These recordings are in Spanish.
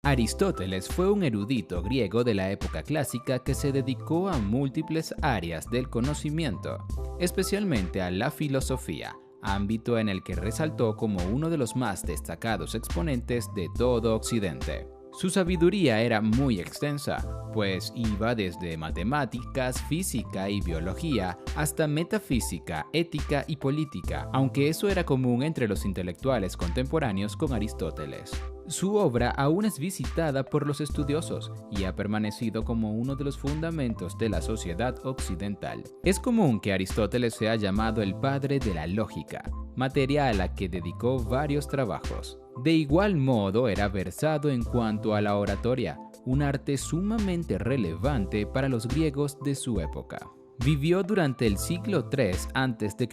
Aristóteles fue un erudito griego de la época clásica que se dedicó a múltiples áreas del conocimiento, especialmente a la filosofía, ámbito en el que resaltó como uno de los más destacados exponentes de todo Occidente. Su sabiduría era muy extensa, pues iba desde matemáticas, física y biología hasta metafísica, ética y política, aunque eso era común entre los intelectuales contemporáneos con Aristóteles. Su obra aún es visitada por los estudiosos y ha permanecido como uno de los fundamentos de la sociedad occidental. Es común que Aristóteles sea llamado el padre de la lógica, materia a la que dedicó varios trabajos. De igual modo, era versado en cuanto a la oratoria, un arte sumamente relevante para los griegos de su época. Vivió durante el siglo III a.C.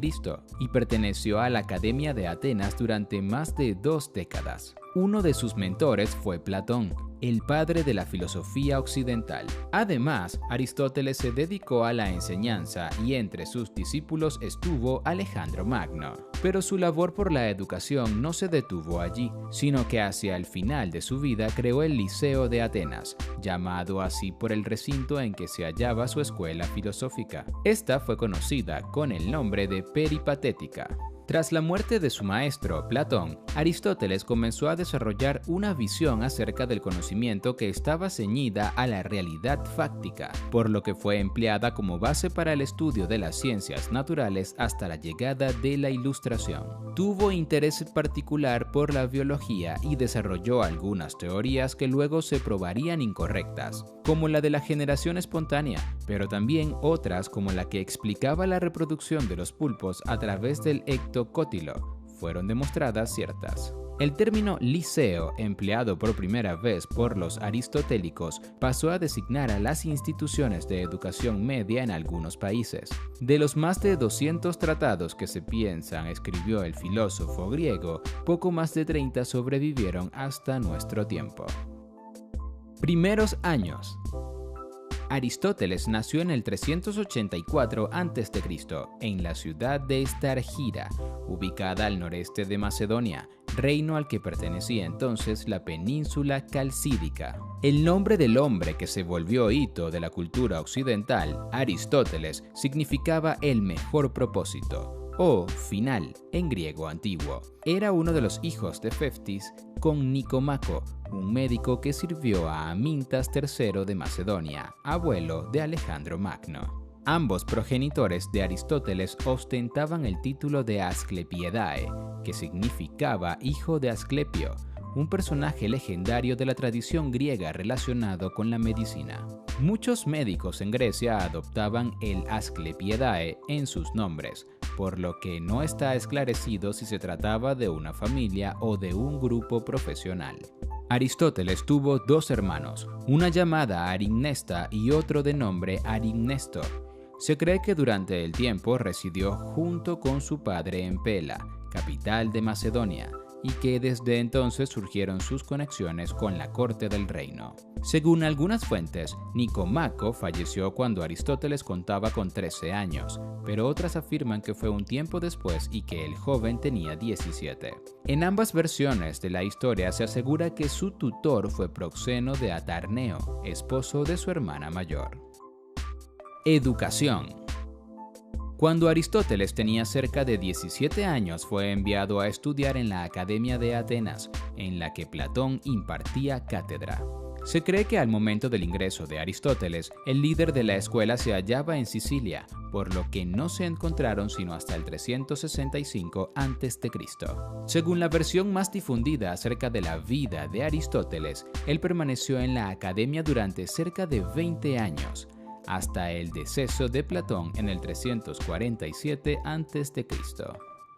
y perteneció a la Academia de Atenas durante más de 2 décadas. Uno de sus mentores fue Platón, el padre de la filosofía occidental. Además, Aristóteles se dedicó a la enseñanza y entre sus discípulos estuvo Alejandro Magno. Pero su labor por la educación no se detuvo allí, sino que hacia el final de su vida creó el Liceo de Atenas, llamado así por el recinto en que se hallaba su escuela filosófica. Esta fue conocida con el nombre de Peripatética. Tras la muerte de su maestro, Platón, Aristóteles comenzó a desarrollar una visión acerca del conocimiento que estaba ceñida a la realidad fáctica, por lo que fue empleada como base para el estudio de las ciencias naturales hasta la llegada de la Ilustración. Tuvo interés particular por la biología y desarrolló algunas teorías que luego se probarían incorrectas, como la de la generación espontánea, pero también otras como la que explicaba la reproducción de los pulpos a través del ectocótilo, fueron demostradas ciertas. El término liceo, empleado por primera vez por los aristotélicos, pasó a designar a las instituciones de educación media en algunos países. De los más de 200 tratados que se piensan escribió el filósofo griego, poco más de 30 sobrevivieron hasta nuestro tiempo. Primeros años. Aristóteles nació en el 384 a.C. en la ciudad de Estargira, ubicada al noreste de Macedonia, reino al que pertenecía entonces la península calcídica. El nombre del hombre que se volvió hito de la cultura occidental, Aristóteles, significaba el mejor propósito, o final en griego antiguo. Era uno de los hijos de Feftis con Nicomaco, un médico que sirvió a Amintas III de Macedonia, abuelo de Alejandro Magno. Ambos progenitores de Aristóteles ostentaban el título de Asclepiedae, que significaba hijo de Asclepio, un personaje legendario de la tradición griega relacionado con la medicina. Muchos médicos en Grecia adoptaban el Asclepiedae en sus nombres, por lo que no está esclarecido si se trataba de una familia o de un grupo profesional. Aristóteles tuvo 2 hermanos, una llamada Arimnesta y otro de nombre Arimnesto. Se cree que durante el tiempo residió junto con su padre en Pela, capital de Macedonia, y que desde entonces surgieron sus conexiones con la corte del reino. Según algunas fuentes, Nicomaco falleció cuando Aristóteles contaba con 13 años, pero otras afirman que fue un tiempo después y que el joven tenía 17. En ambas versiones de la historia se asegura que su tutor fue Proxeno de Atarneo, esposo de su hermana mayor. Educación. Cuando Aristóteles tenía cerca de 17 años fue enviado a estudiar en la Academia de Atenas, en la que Platón impartía cátedra. Se cree que al momento del ingreso de Aristóteles, el líder de la escuela se hallaba en Sicilia, por lo que no se encontraron sino hasta el 365 a.C. Según la versión más difundida acerca de la vida de Aristóteles, él permaneció en la Academia durante cerca de 20 años, hasta el deceso de Platón en el 347 a.C.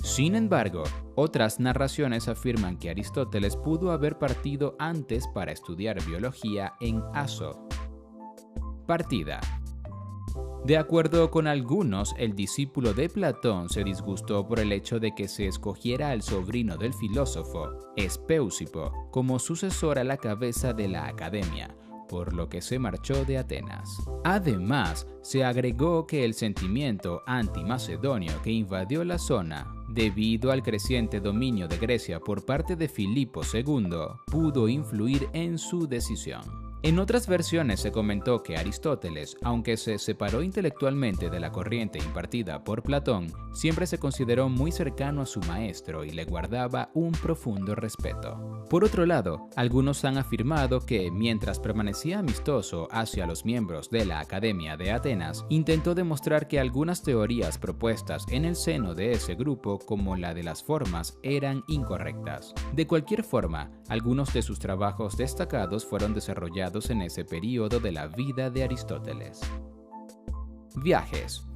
Sin embargo, otras narraciones afirman que Aristóteles pudo haber partido antes para estudiar biología en Aso. Partida. De acuerdo con algunos, el discípulo de Platón se disgustó por el hecho de que se escogiera al sobrino del filósofo, Espeusipo, como sucesor a la cabeza de la academia, por lo que se marchó de Atenas. Además, se agregó que el sentimiento anti-macedonio que invadió la zona, debido al creciente dominio de Grecia por parte de Filipo II, pudo influir en su decisión. En otras versiones se comentó que Aristóteles, aunque se separó intelectualmente de la corriente impartida por Platón, siempre se consideró muy cercano a su maestro y le guardaba un profundo respeto. Por otro lado, algunos han afirmado que, mientras permanecía amistoso hacia los miembros de la Academia de Atenas, intentó demostrar que algunas teorías propuestas en el seno de ese grupo, como la de las formas, eran incorrectas. De cualquier forma, algunos de sus trabajos destacados fueron desarrollados en ese período de la vida de Aristóteles. Viajes.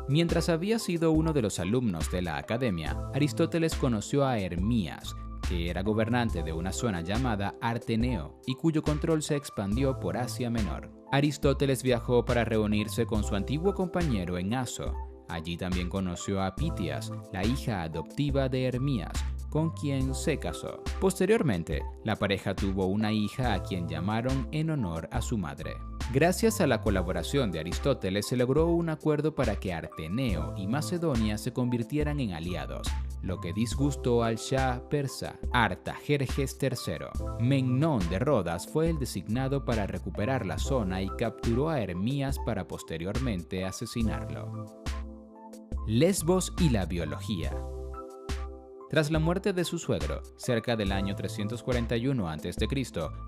Mientras había sido uno de los alumnos de la academia, Aristóteles conoció a Hermías, que era gobernante de una zona llamada Arteneo y cuyo control se expandió por Asia Menor. Aristóteles viajó para reunirse con su antiguo compañero en Aso. Allí también conoció a Pitias, la hija adoptiva de Hermías, con quien se casó. Posteriormente, la pareja tuvo una hija a quien llamaron en honor a su madre. Gracias a la colaboración de Aristóteles se logró un acuerdo para que Arteneo y Macedonia se convirtieran en aliados, lo que disgustó al Shah persa Artajerjes III. Memnón de Rodas fue el designado para recuperar la zona y capturó a Hermías para posteriormente asesinarlo. Lesbos y la biología. Tras la muerte de su suegro, cerca del año 341 a.C.,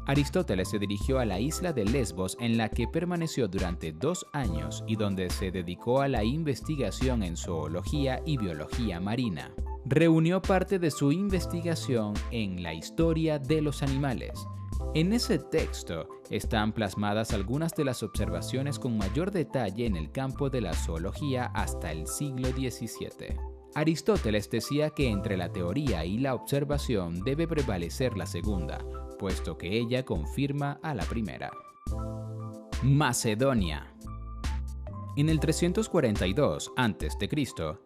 Aristóteles se dirigió a la isla de Lesbos, en la que permaneció durante 2 años y donde se dedicó a la investigación en zoología y biología marina. Reunió parte de su investigación en la historia de los animales. En ese texto están plasmadas algunas de las observaciones con mayor detalle en el campo de la zoología hasta el siglo XVII. Aristóteles decía que entre la teoría y la observación debe prevalecer la segunda, puesto que ella confirma a la primera. Macedonia. En el 342 a.C.,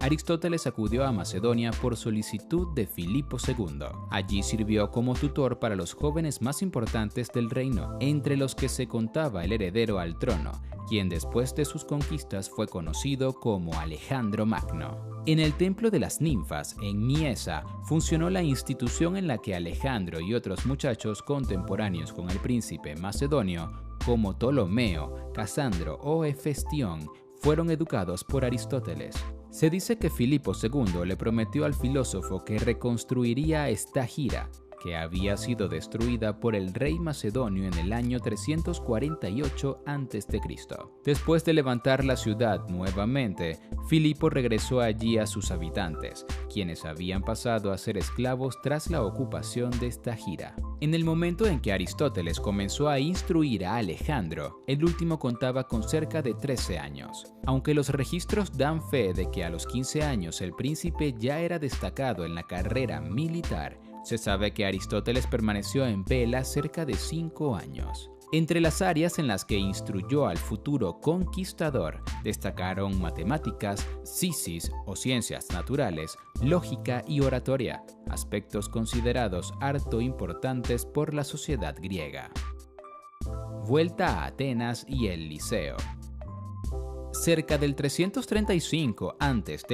Aristóteles acudió a Macedonia por solicitud de Filipo II. Allí sirvió como tutor para los jóvenes más importantes del reino, entre los que se contaba el heredero al trono, quien después de sus conquistas fue conocido como Alejandro Magno. En el Templo de las Ninfas, en Miesa, funcionó la institución en la que Alejandro y otros muchachos contemporáneos con el príncipe macedonio, como Ptolomeo, Casandro o Hefestión, fueron educados por Aristóteles. Se dice que Filipo II le prometió al filósofo que reconstruiría Estagira, que había sido destruida por el rey macedonio en el año 348 a.C. Después de levantar la ciudad nuevamente, Filipo regresó allí a sus habitantes, quienes habían pasado a ser esclavos tras la ocupación de Estagira. En el momento en que Aristóteles comenzó a instruir a Alejandro, el último contaba con cerca de 13 años. Aunque los registros dan fe de que a los 15 años el príncipe ya era destacado en la carrera militar, se sabe que Aristóteles permaneció en vela cerca de 5 años. Entre las áreas en las que instruyó al futuro conquistador destacaron matemáticas, psisis o ciencias naturales, lógica y oratoria, aspectos considerados harto importantes por la sociedad griega. Vuelta a Atenas y el Liceo. Cerca del 335 a.C.,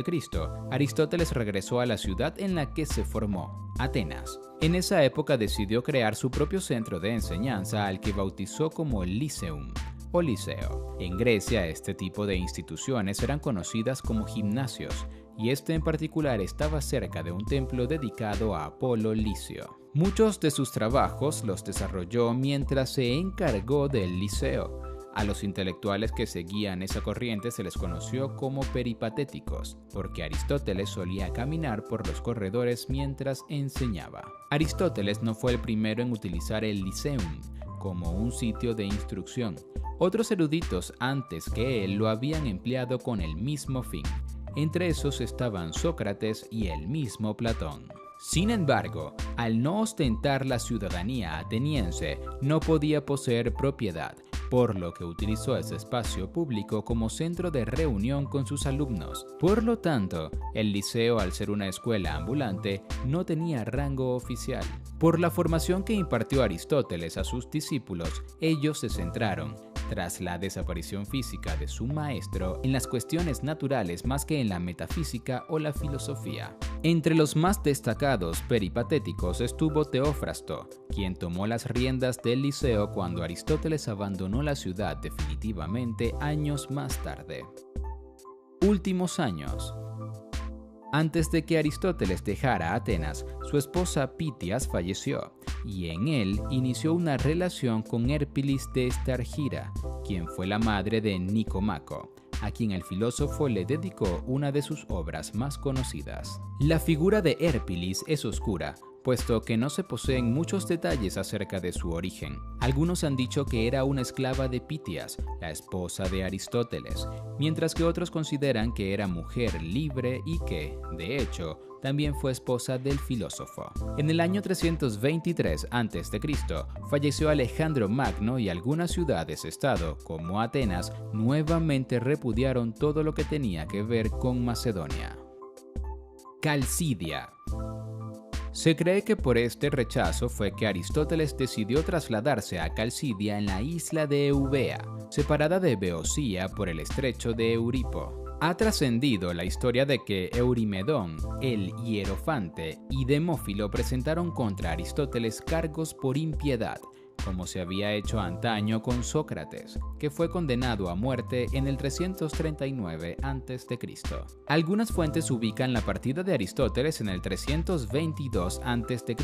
Aristóteles regresó a la ciudad en la que se formó, Atenas. En esa época decidió crear su propio centro de enseñanza al que bautizó como Lyceum o Liceo. En Grecia, este tipo de instituciones eran conocidas como gimnasios, y este en particular estaba cerca de un templo dedicado a Apolo Licio. Muchos de sus trabajos los desarrolló mientras se encargó del Liceo. A los intelectuales que seguían esa corriente se les conoció como peripatéticos, porque Aristóteles solía caminar por los corredores mientras enseñaba. Aristóteles no fue el primero en utilizar el Lyceum como un sitio de instrucción. Otros eruditos antes que él lo habían empleado con el mismo fin. Entre esos estaban Sócrates y el mismo Platón. Sin embargo, al no ostentar la ciudadanía ateniense, no podía poseer propiedad, por lo que utilizó ese espacio público como centro de reunión con sus alumnos. Por lo tanto, el liceo, al ser una escuela ambulante, no tenía rango oficial. Por la formación que impartió Aristóteles a sus discípulos, ellos se centraron, tras la desaparición física de su maestro, en las cuestiones naturales más que en la metafísica o la filosofía. Entre los más destacados peripatéticos estuvo Teófrasto, quien tomó las riendas del liceo cuando Aristóteles abandonó la ciudad definitivamente años más tarde. Últimos años. Antes de que Aristóteles dejara Atenas, su esposa Pitias falleció, y en él inició una relación con Hérpilis de Estargira, quien fue la madre de Nicomaco, a quien el filósofo le dedicó una de sus obras más conocidas. La figura de Hérpilis es oscura, puesto que no se poseen muchos detalles acerca de su origen. Algunos han dicho que era una esclava de Pitias, la esposa de Aristóteles, mientras que otros consideran que era mujer libre y que, de hecho, también fue esposa del filósofo. En el año 323 a.C. falleció Alejandro Magno y algunas ciudades-estado, como Atenas, nuevamente repudiaron todo lo que tenía que ver con Macedonia. Calcidia. Se cree que por este rechazo fue que Aristóteles decidió trasladarse a Calcidia en la isla de Eubea, separada de Beocia por el estrecho de Euripo. Ha trascendido la historia de que Eurimedón, el Hierofante y Demófilo presentaron contra Aristóteles cargos por impiedad, como se había hecho antaño con Sócrates, que fue condenado a muerte en el 339 a.C. Algunas fuentes ubican la partida de Aristóteles en el 322 a.C.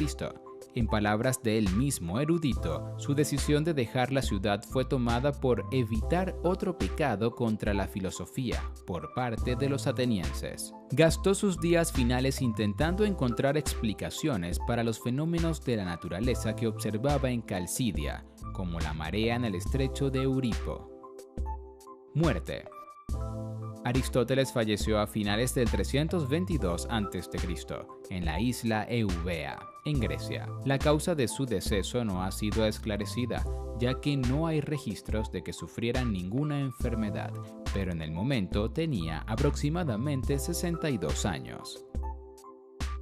En palabras del mismo erudito, su decisión de dejar la ciudad fue tomada por evitar otro pecado contra la filosofía por parte de los atenienses. Gastó sus días finales intentando encontrar explicaciones para los fenómenos de la naturaleza que observaba en Calcidia, como la marea en el estrecho de Euripo. Muerte. Aristóteles falleció a finales del 322 a.C. en la isla Eubea, en Grecia. La causa de su deceso no ha sido esclarecida, ya que no hay registros de que sufriera ninguna enfermedad, pero en el momento tenía aproximadamente 62 años.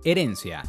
Herencia.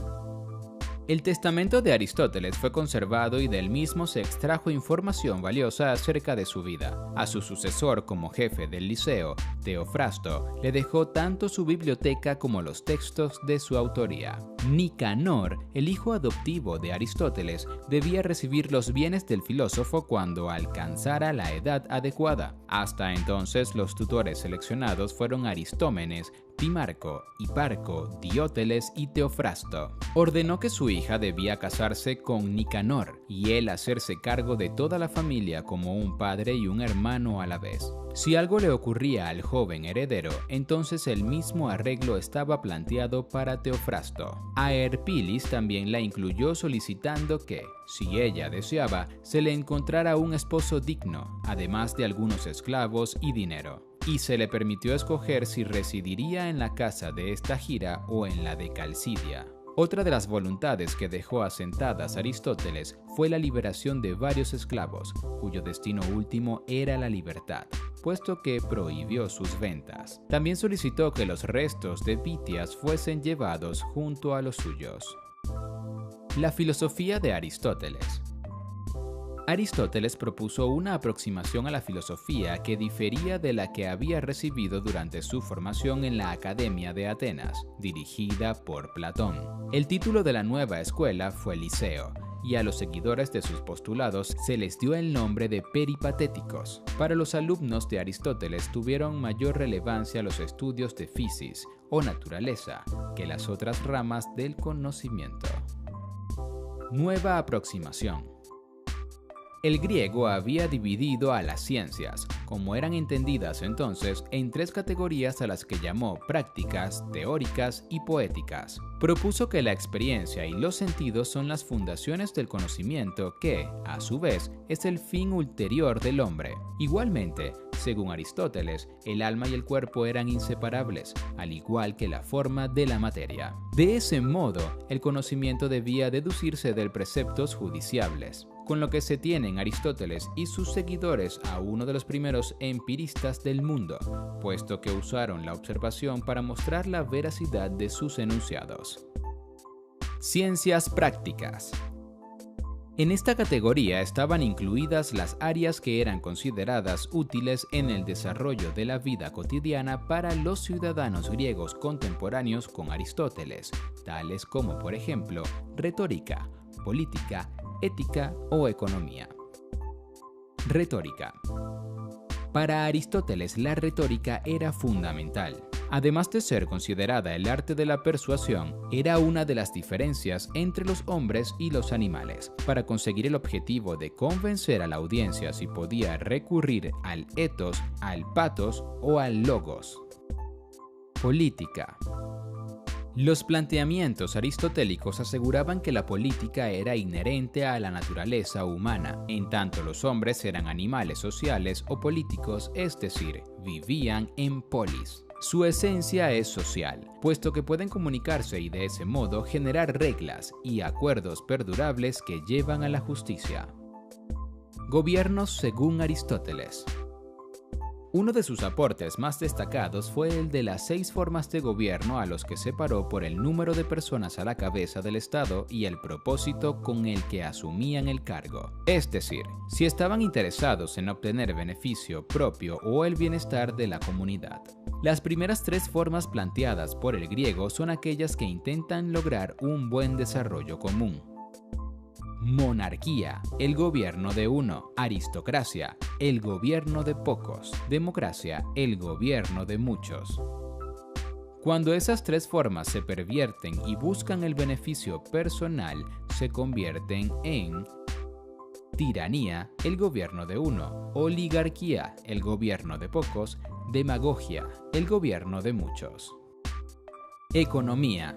El testamento de Aristóteles fue conservado y del mismo se extrajo información valiosa acerca de su vida. A su sucesor como jefe del liceo, Teofrasto, le dejó tanto su biblioteca como los textos de su autoría. Nicanor, el hijo adoptivo de Aristóteles, debía recibir los bienes del filósofo cuando alcanzara la edad adecuada. Hasta entonces, los tutores seleccionados fueron Aristómenes, Timarco, Hiparco, Dióteles y Teofrasto. Ordenó que su hija debía casarse con Nicanor y él hacerse cargo de toda la familia como un padre y un hermano a la vez. Si algo le ocurría al joven heredero, entonces el mismo arreglo estaba planteado para Teofrasto. A Hérpilis también la incluyó solicitando que, si ella deseaba, se le encontrara un esposo digno, además de algunos esclavos y dinero. Y se le permitió escoger si residiría en la casa de Estagira o en la de Calcidia. Otra de las voluntades que dejó asentadas Aristóteles fue la liberación de varios esclavos, cuyo destino último era la libertad, puesto que prohibió sus ventas. También solicitó que los restos de Pitias fuesen llevados junto a los suyos. La filosofía de Aristóteles. Aristóteles propuso una aproximación a la filosofía que difería de la que había recibido durante su formación en la Academia de Atenas, dirigida por Platón. El título de la nueva escuela fue Liceo, y a los seguidores de sus postulados se les dio el nombre de peripatéticos. Para los alumnos de Aristóteles tuvieron mayor relevancia los estudios de fisis o naturaleza que las otras ramas del conocimiento. Nueva aproximación. El griego había dividido a las ciencias, como eran entendidas entonces, en tres categorías a las que llamó prácticas, teóricas y poéticas. Propuso que la experiencia y los sentidos son las fundaciones del conocimiento que, a su vez, es el fin ulterior del hombre. Igualmente, según Aristóteles, el alma y el cuerpo eran inseparables, al igual que la forma de la materia. De ese modo, el conocimiento debía deducirse de preceptos judiciables. con lo que se tienen Aristóteles y sus seguidores a uno de los primeros empiristas del mundo, puesto que usaron la observación para mostrar la veracidad de sus enunciados. Ciencias prácticas. En esta categoría estaban incluidas las áreas que eran consideradas útiles en el desarrollo de la vida cotidiana para los ciudadanos griegos contemporáneos con Aristóteles, tales como, por ejemplo, retórica, política, ética o economía. Retórica. Para Aristóteles, la retórica era fundamental. Además de ser considerada el arte de la persuasión, era una de las diferencias entre los hombres y los animales. Para conseguir el objetivo de convencer a la audiencia se podía recurrir al ethos, al pathos o al logos. Política. Los planteamientos aristotélicos aseguraban que la política era inherente a la naturaleza humana, en tanto los hombres eran animales sociales o políticos, es decir, vivían en polis. Su esencia es social, puesto que pueden comunicarse y de ese modo generar reglas y acuerdos perdurables que llevan a la justicia. Gobiernos según Aristóteles. Uno de sus aportes más destacados fue el de las 6 formas de gobierno a los que separó por el número de personas a la cabeza del Estado y el propósito con el que asumían el cargo. Es decir, si estaban interesados en obtener beneficio propio o el bienestar de la comunidad. Las primeras 3 formas planteadas por el griego son aquellas que intentan lograr un buen desarrollo común. Monarquía, el gobierno de uno. Aristocracia, el gobierno de pocos. Democracia, el gobierno de muchos. Cuando esas 3 formas se pervierten y buscan el beneficio personal, se convierten en tiranía, el gobierno de uno. Oligarquía, el gobierno de pocos. Demagogia, el gobierno de muchos. Economía.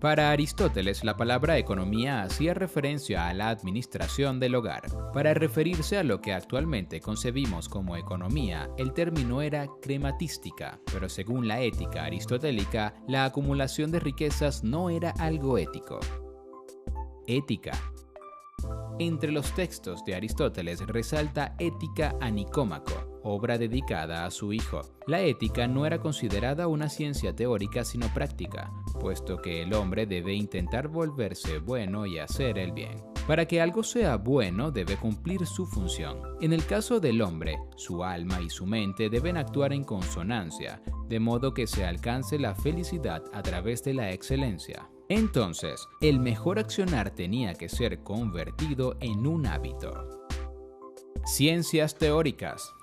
Para Aristóteles, la palabra economía hacía referencia a la administración del hogar. Para referirse a lo que actualmente concebimos como economía, el término era crematística, pero según la ética aristotélica, la acumulación de riquezas no era algo ético. Ética. Entre los textos de Aristóteles resalta Ética a Nicómaco, obra dedicada a su hijo. La ética no era considerada una ciencia teórica sino práctica, puesto que el hombre debe intentar volverse bueno y hacer el bien. Para que algo sea bueno debe cumplir su función. En el caso del hombre, su alma y su mente deben actuar en consonancia, de modo que se alcance la felicidad a través de la excelencia. Entonces, el mejor accionar tenía que ser convertido en un hábito. Ciencias teóricas.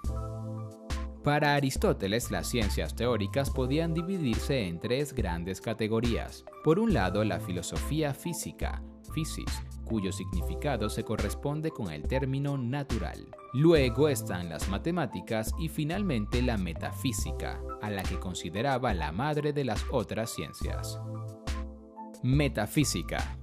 Para Aristóteles, las ciencias teóricas podían dividirse en 3 grandes categorías. Por un lado, la filosofía física, physis, cuyo significado se corresponde con el término natural. Luego están las matemáticas y finalmente la metafísica, a la que consideraba la madre de las otras ciencias. Metafísica.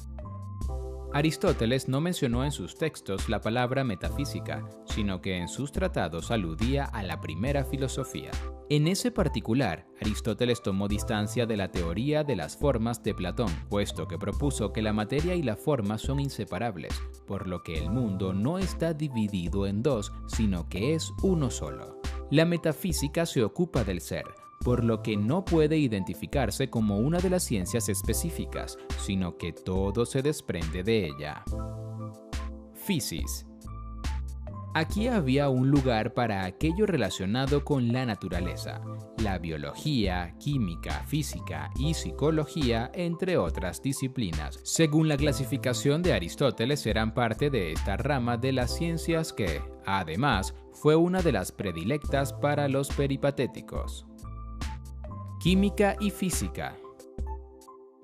Aristóteles no mencionó en sus textos la palabra metafísica, sino que en sus tratados aludía a la primera filosofía. En ese particular, Aristóteles tomó distancia de la teoría de las formas de Platón, puesto que propuso que la materia y la forma son inseparables, por lo que el mundo no está dividido en 2, sino que es uno solo. La metafísica se ocupa del ser, por lo que no puede identificarse como una de las ciencias específicas, sino que todo se desprende de ella. Physis. Aquí había un lugar para aquello relacionado con la naturaleza, la biología, química, física y psicología, entre otras disciplinas. Según la clasificación de Aristóteles, eran parte de esta rama de las ciencias que, además, fue una de las predilectas para los peripatéticos. Química y física.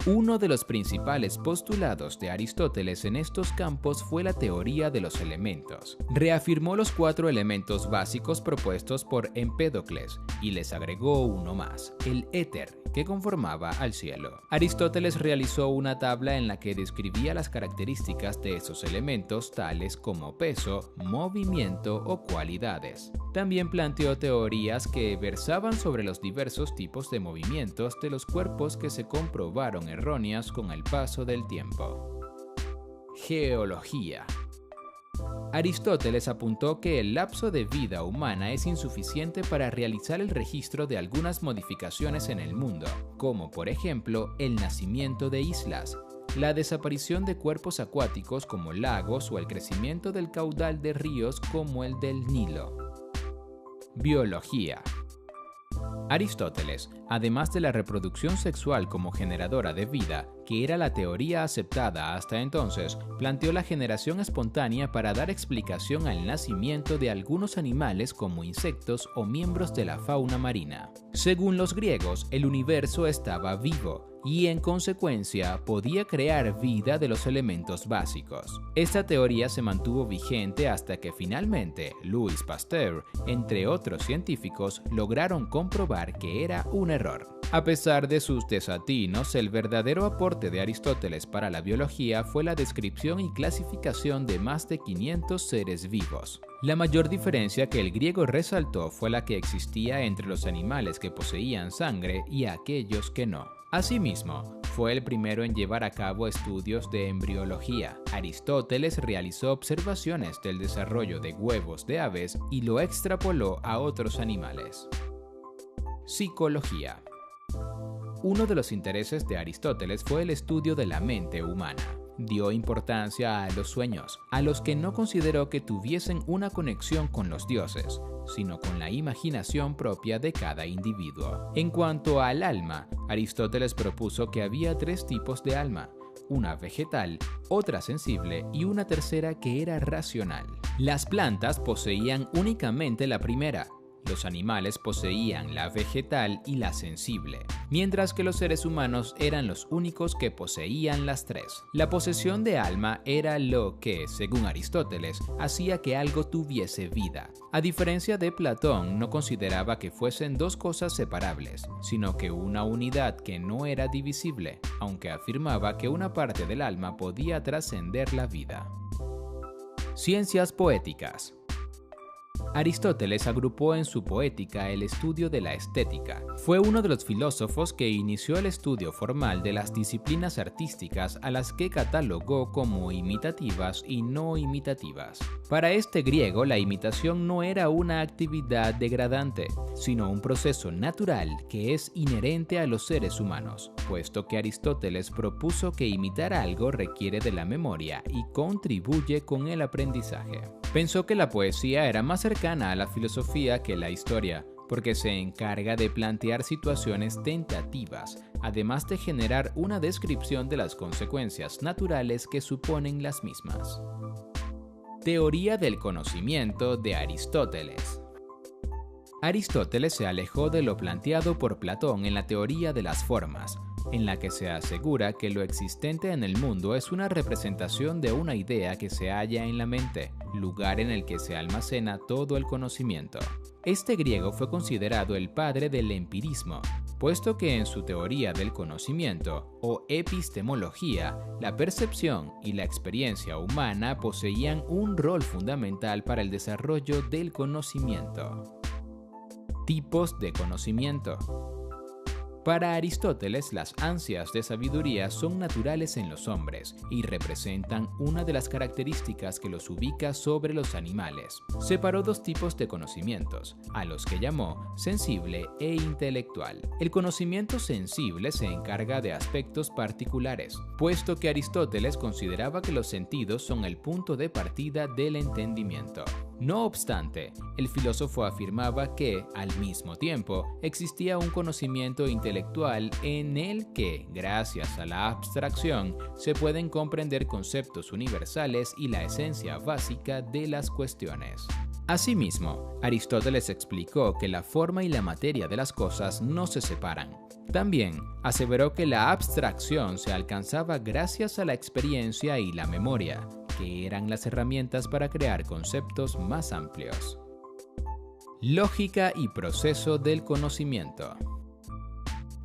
Uno de los principales postulados de Aristóteles en estos campos fue la teoría de los elementos. Reafirmó los 4 elementos básicos propuestos por Empédocles y les agregó uno más, el éter, que conformaba al cielo. Aristóteles realizó una tabla en la que describía las características de esos elementos tales como peso, movimiento o cualidades. También planteó teorías que versaban sobre los diversos tipos de movimientos de los cuerpos que se comprobaron erróneas con el paso del tiempo. Geología. Aristóteles apuntó que el lapso de vida humana es insuficiente para realizar el registro de algunas modificaciones en el mundo, como por ejemplo el nacimiento de islas, la desaparición de cuerpos acuáticos como lagos o el crecimiento del caudal de ríos como el del Nilo. Biología. Aristóteles, además de la reproducción sexual como generadora de vida, que era la teoría aceptada hasta entonces, planteó la generación espontánea para dar explicación al nacimiento de algunos animales como insectos o miembros de la fauna marina. Según los griegos, el universo estaba vivo y en consecuencia podía crear vida de los elementos básicos. Esta teoría se mantuvo vigente hasta que finalmente Louis Pasteur, entre otros científicos, lograron comprobar que era un error. A pesar de sus desatinos, el verdadero aporte de Aristóteles para la biología fue la descripción y clasificación de más de 500 seres vivos. La mayor diferencia que el griego resaltó fue la que existía entre los animales que poseían sangre y aquellos que no. Asimismo, fue el primero en llevar a cabo estudios de embriología. Aristóteles realizó observaciones del desarrollo de huevos de aves y lo extrapoló a otros animales. Psicología. Uno de los intereses de Aristóteles fue el estudio de la mente humana. Dio importancia a los sueños, a los que no consideró que tuviesen una conexión con los dioses, sino con la imaginación propia de cada individuo. En cuanto al alma, Aristóteles propuso que había 3 tipos de alma: una vegetal, otra sensible y una tercera que era racional. Las plantas poseían únicamente la primera. Los animales poseían la vegetal y la sensible, mientras que los seres humanos eran los únicos que poseían las 3. La posesión de alma era lo que, según Aristóteles, hacía que algo tuviese vida. A diferencia de Platón, no consideraba que fuesen 2 cosas separables, sino que una unidad que no era divisible, aunque afirmaba que una parte del alma podía trascender la vida. Ciencias poéticas. Aristóteles agrupó en su poética el estudio de la estética. Fue uno de los filósofos que inició el estudio formal de las disciplinas artísticas, a las que catalogó como imitativas y no imitativas. Para este griego, la imitación no era una actividad degradante, sino un proceso natural que es inherente a los seres humanos, puesto que Aristóteles propuso que imitar algo requiere de la memoria y contribuye con el aprendizaje. Pensó que la poesía era más cercana a la filosofía que la historia, porque se encarga de plantear situaciones tentativas, además de generar una descripción de las consecuencias naturales que suponen las mismas. Teoría del conocimiento de Aristóteles. Aristóteles se alejó de lo planteado por Platón en la teoría de las formas, en la que se asegura que lo existente en el mundo es una representación de una idea que se halla en la mente, lugar en el que se almacena todo el conocimiento. Este griego fue considerado el padre del empirismo, puesto que en su teoría del conocimiento, o epistemología, la percepción y la experiencia humana poseían un rol fundamental para el desarrollo del conocimiento. Tipos de conocimiento. Para Aristóteles, las ansias de sabiduría son naturales en los hombres y representan una de las características que los ubica sobre los animales. Separó 2 tipos de conocimientos, a los que llamó sensible e intelectual. El conocimiento sensible se encarga de aspectos particulares, puesto que Aristóteles consideraba que los sentidos son el punto de partida del entendimiento. No obstante, el filósofo afirmaba que, al mismo tiempo, existía un conocimiento intelectual en el que, gracias a la abstracción, se pueden comprender conceptos universales y la esencia básica de las cuestiones. Asimismo, Aristóteles explicó que la forma y la materia de las cosas no se separan. También aseveró que la abstracción se alcanzaba gracias a la experiencia y la memoria, que eran las herramientas para crear conceptos más amplios. Lógica y proceso del conocimiento.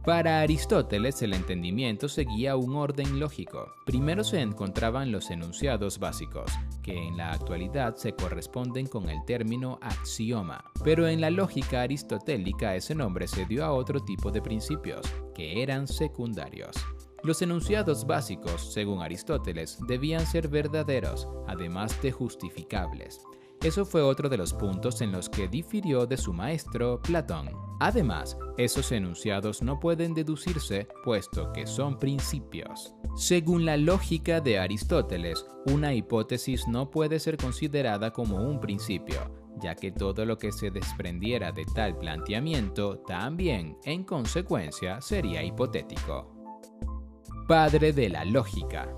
Para Aristóteles, el entendimiento seguía un orden lógico. Primero se encontraban los enunciados básicos, que en la actualidad se corresponden con el término axioma. Pero en la lógica aristotélica ese nombre se dio a otro tipo de principios, que eran secundarios. Los enunciados básicos, según Aristóteles, debían ser verdaderos, además de justificables. Eso fue otro de los puntos en los que difirió de su maestro Platón. Además, esos enunciados no pueden deducirse, puesto que son principios. Según la lógica de Aristóteles, una hipótesis no puede ser considerada como un principio, ya que todo lo que se desprendiera de tal planteamiento también, en consecuencia, sería hipotético. Padre de la lógica.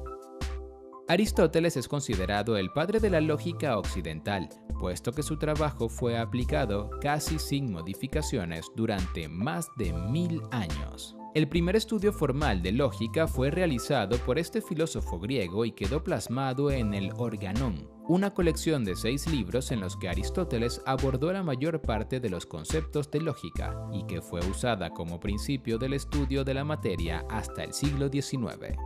Aristóteles es considerado el padre de la lógica occidental, puesto que su trabajo fue aplicado casi sin modificaciones durante más de 1000 años. El primer estudio formal de lógica fue realizado por este filósofo griego y quedó plasmado en el Organón, una colección de 6 libros en los que Aristóteles abordó la mayor parte de los conceptos de lógica y que fue usada como principio del estudio de la materia hasta el siglo XIX.